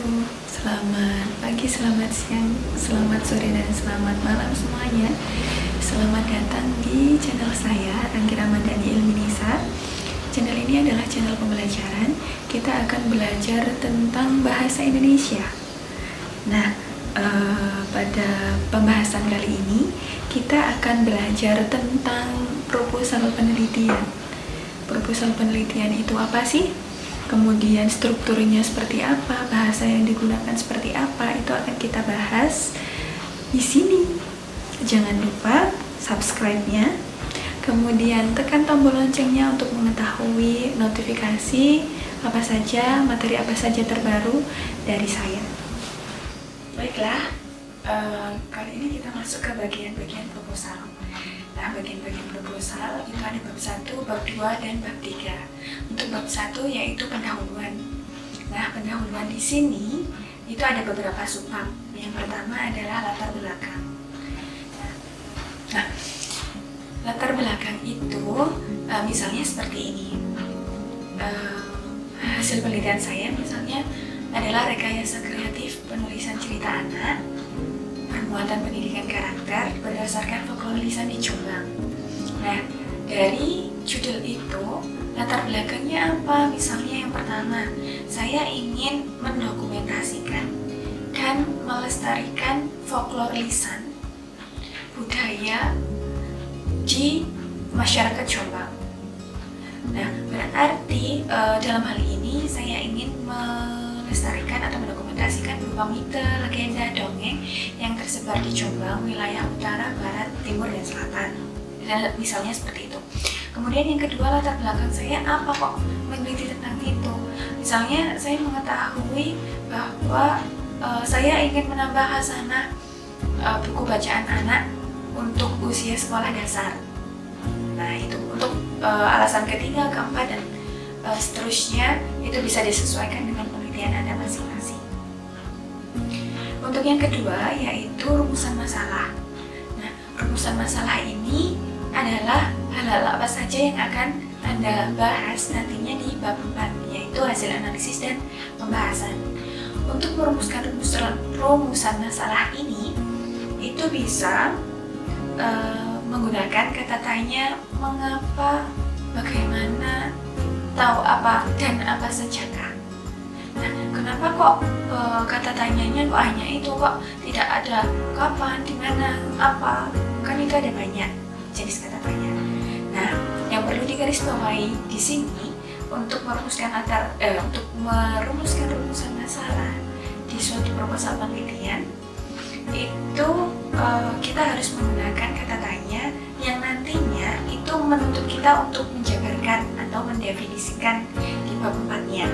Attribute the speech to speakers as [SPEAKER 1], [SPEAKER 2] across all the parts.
[SPEAKER 1] wabarakatuh. Selamat pagi, selamat siang, selamat sore, dan selamat malam semuanya. Selamat datang di channel saya, Anggi Ramadhani Ilminisa. Channel ini adalah channel pembelajaran. Kita akan belajar tentang bahasa Indonesia. Nah, pada pembahasan kali ini kita akan belajar tentang proposal penelitian. Proposal penelitian itu apa sih? Kemudian strukturnya seperti apa, bahasa yang digunakan seperti apa, itu akan kita bahas di sini. Jangan lupa subscribe-nya, kemudian tekan tombol loncengnya untuk mengetahui notifikasi materi apa saja terbaru dari saya. Baiklah, kali ini kita masuk ke bagian-bagian proposal. Nah, bagian-bagian proposal itu ada bab 1, bab 2, dan bab 3. Untuk bab 1 yaitu pendahuluan. Nah, pendahuluan di sini itu ada beberapa subbab. Yang pertama adalah latar belakang. Nah, latar belakang itu misalnya seperti ini. Hasil penelitian saya misalnya adalah rekayasa kreatif penulisan cerita anak, muatan pendidikan karakter berdasarkan folklore lisan di Jombang. Nah, dari judul itu latar belakangnya apa? Misalnya yang pertama, saya ingin mendokumentasikan dan melestarikan folklore lisan budaya di masyarakat Jombang. Nah, berarti dalam hal ini saya ingin melestarikan atau mendokumentasikan berupa mite, legenda, dongeng yang tersebar di Jombang, wilayah utara, barat, timur, dan selatan. Dan misalnya seperti itu. Kemudian yang kedua, latar belakang saya apa kok meneliti tentang itu. Misalnya saya mengetahui bahwa saya ingin menambah khasanah buku bacaan anak untuk usia sekolah dasar. Nah, itu untuk alasan ketiga, keempat, dan seterusnya itu bisa disesuaikan dengan penelitian Anda masing-masing. Untuk yang kedua yaitu rumusan masalah. Nah, rumusan masalah ini adalah hal-hal apa saja yang akan Anda bahas nantinya di bab 4, yaitu hasil analisis dan pembahasan. Untuk merumuskan rumusan masalah ini itu bisa menggunakan kata tanya, mengapa, bagaimana, tahu apa, dan apa sajakah. Nah, kenapa kok kata tanyanya kok hanya itu, kok tidak ada kapan, di mana, apa? Kan itu ada banyak jenis kata tanya. Nah, yang perlu digarisbawahi di sini untuk merumuskan rumusan masalah di suatu proposal penelitian itu kita harus menggunakan kata tanya yang nantinya itu menuntut kita untuk menjabarkan atau mendefinisikan di bab 4-nya.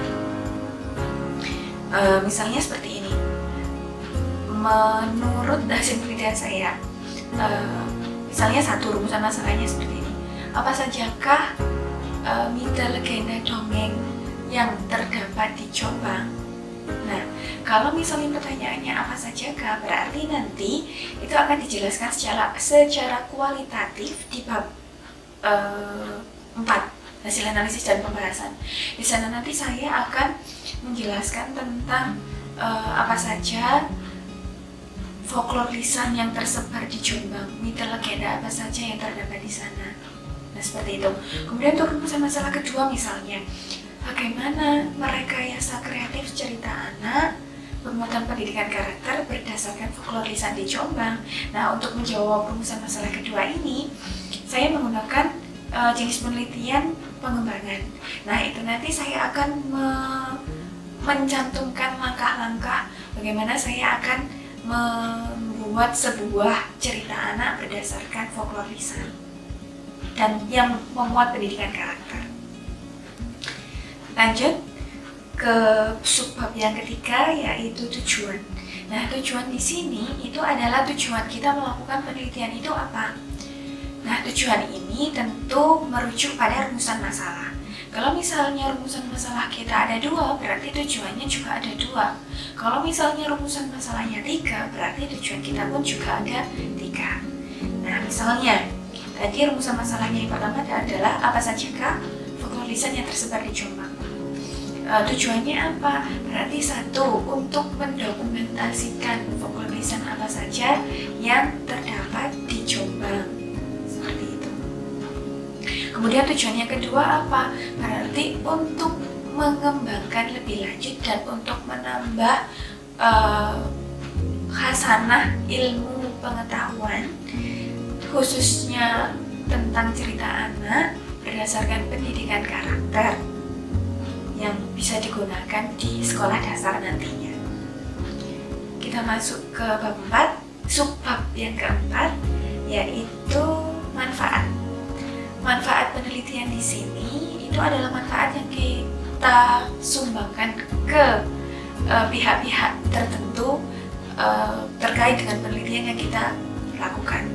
[SPEAKER 1] Misalnya seperti ini. Menurut hasil penelitian saya, misalnya satu rumusan masalahnya seperti ini. Apa sajakah mite, legenda, dongeng yang terdapat di Jombang? Nah, kalau misalnya pertanyaannya apa sajakah, berarti nanti itu akan dijelaskan secara kualitatif di bab 4, hasil analisis dan pembahasan. Di sana nanti saya akan menjelaskan tentang apa saja folklore lisan yang tersebar di Jombang, mite, legenda apa saja yang terdapat di sana. Nah, seperti itu. Kemudian untuk rumusan masalah kedua misalnya, bagaimana merekayasa kreatif cerita anak bermuatan pendidikan karakter berdasarkan folklore lisan di Jombang. Nah, untuk menjawab rumusan masalah kedua ini, saya menggunakan jenis penelitian pengembangan. Nah, itu nanti saya akan mencantumkan langkah-langkah bagaimana saya akan membuat sebuah cerita anak berdasarkan folklore lisan dan yang memuat pendidikan karakter. Lanjut ke subbab yang ketiga yaitu tujuan. Nah, tujuan di sini itu adalah tujuan kita melakukan penelitian itu apa? Nah, tujuan ini tentu merujuk pada rumusan masalah. Kalau misalnya rumusan masalah kita ada 2, berarti tujuannya juga ada 2. Kalau misalnya rumusan masalahnya 3, berarti tujuan kita pun juga ada 3. Nah, misalnya tadi rumusan masalahnya yang pertama adalah apa sajakah folklore lisan yang tersebar di Jombang. Tujuannya apa? Berarti satu, untuk mendokumentasikan folklore lisan apa saja yang terdapat di Jombang, seperti itu. Kemudian tujuannya kedua apa? Berarti untuk mengembangkan lebih lanjut dan untuk menambah khasanah ilmu pengetahuan, khususnya tentang cerita anak berdasarkan pendidikan karakter yang bisa digunakan di sekolah dasar nantinya. Kita masuk ke bab 4, subbab yang keempat, yaitu manfaat. Manfaat penelitian di sini itu adalah manfaat yang kita sumbangkan ke pihak-pihak tertentu terkait dengan penelitian yang kita lakukan.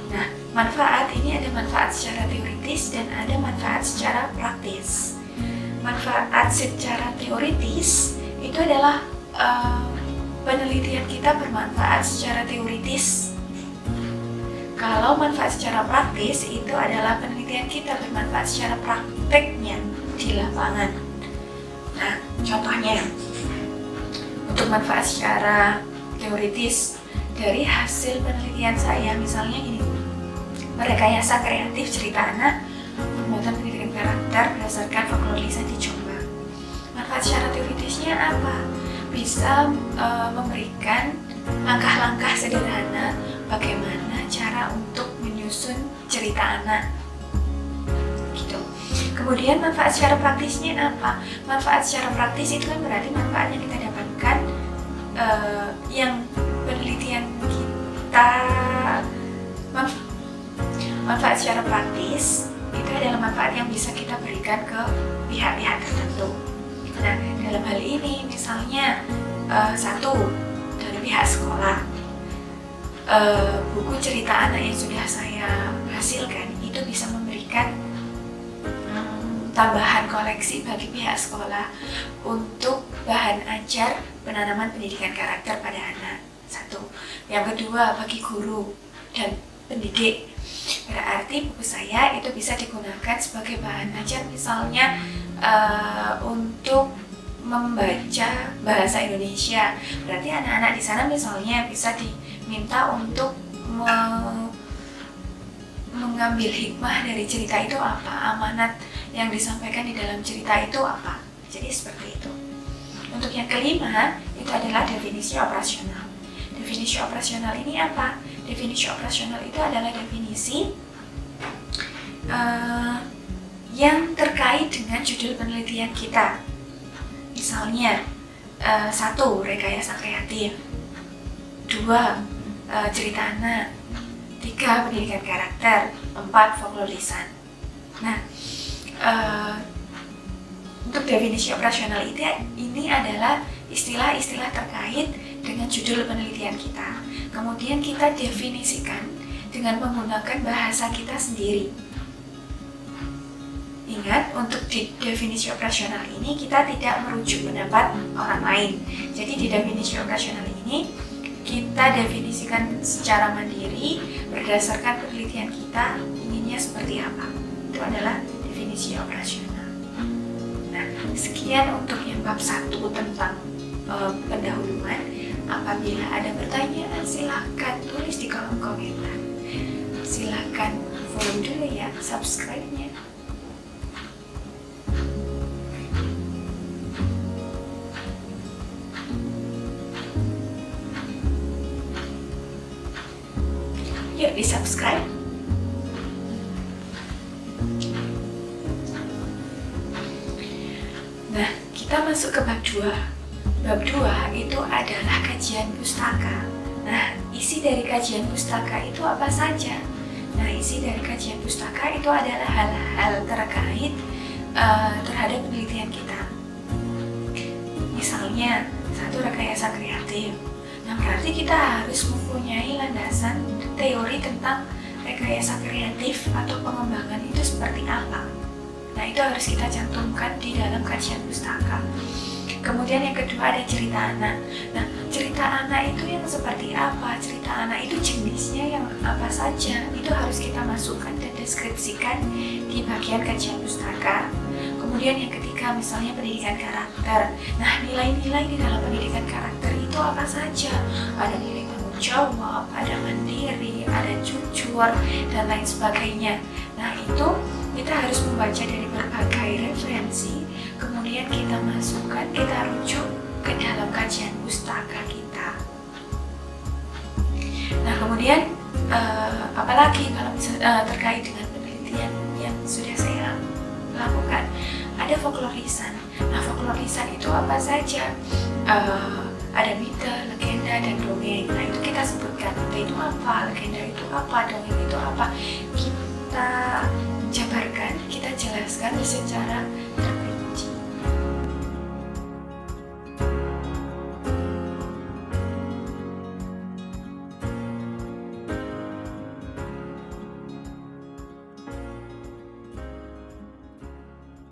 [SPEAKER 1] Nah, manfaat ini ada manfaat secara teoritis dan ada manfaat secara praktis. Manfaat secara teoritis itu adalah penelitian kita bermanfaat secara teoritis. Kalau manfaat secara praktis itu adalah penelitian kita bermanfaat secara prakteknya di lapangan. Nah, contohnya untuk manfaat secara teoritis dari hasil penelitian saya, misalnya ini, merekayasa kreatif cerita anak pembuatan pendidikan karakter berdasarkan folklore lisan di Jombang. Manfaat secara teoritisnya apa? Bisa memberikan langkah-langkah sederhana bagaimana cara untuk menyusun cerita anak, gitu. Kemudian manfaat secara praktisnya apa? Manfaat secara praktis itu kan berarti manfaat yang kita dapatkan yang penelitian kita manfaat secara praktis itu adalah manfaat yang bisa kita berikan ke pihak-pihak tertentu. Nah, dalam hal ini misalnya satu, dari pihak sekolah, buku cerita anak yang sudah saya hasilkan itu bisa memberikan tambahan koleksi bagi pihak sekolah untuk bahan ajar penanaman pendidikan karakter pada anak. Satu. Yang kedua, bagi guru dan pendidik, berarti buku saya itu bisa digunakan sebagai bahan ajar, misalnya untuk membaca bahasa Indonesia. Berarti anak-anak di sana misalnya bisa diminta untuk mengambil hikmah dari cerita itu apa, amanat yang disampaikan di dalam cerita itu apa. Jadi seperti itu. Untuk yang kelima, itu adalah definisi operasional. Definisi operasional ini apa? Definisi operasional itu adalah definisi yang terkait dengan judul penelitian kita. Misalnya, satu, rekayasa kreatif. Dua, cerita anak. Tiga, pendidikan karakter. Empat, folklore lisan. Nah, untuk definisi operasional ini adalah istilah-istilah terkait dengan judul penelitian kita. Kemudian kita definisikan dengan menggunakan bahasa kita sendiri. Ingat, untuk di definisi operasional ini kita tidak merujuk pendapat orang lain. Jadi di definisi operasional ini kita definisikan secara mandiri berdasarkan penelitian kita inginnya seperti apa. Itu adalah definisi operasional. Nah, sekian untuk yang bab 1 tentang pendahuluan. Apabila ada pertanyaan, silakan tulis di kolom komentar. Silakan follow dulu ya, subscribe-nya. Yuk di subscribe. Nah, kita masuk ke bab 2. Bab 2 itu adalah kajian pustaka. Nah, isi dari kajian pustaka itu apa saja? Nah, isi dari kajian pustaka itu adalah hal-hal terkait terhadap penelitian kita. Misalnya, satu, rekayasa kreatif. Nah, berarti kita harus mempunyai landasan teori tentang rekayasa kreatif atau pengembangan itu seperti apa. Nah, itu harus kita cantumkan di dalam kajian pustaka. Kemudian yang kedua ada cerita anak. Nah, cerita anak itu yang seperti apa? Cerita anak itu jenisnya yang apa saja? Itu harus kita masukkan dan deskripsikan di bagian kajian pustaka. Kemudian yang ketiga misalnya pendidikan karakter. Nah, nilai-nilai di dalam pendidikan karakter itu apa saja? Ada nilai tanggung jawab, ada mandiri, ada jujur, dan lain sebagainya. Nah, itu kita harus membaca dari berbagai referensi, kemudian kita masukkan, kita rujuk ke dalam kajian pustaka kita. Nah, kemudian apalagi kalau terkait dengan penelitian yang sudah saya lakukan, ada folklorisan. Nah, folklorisan itu apa saja? Ada mite, legenda, dan dongeng. Nah, itu kita sebutkan, mite itu apa, legenda itu apa, dongeng itu apa. Kita jabarkan, kita jelaskan secara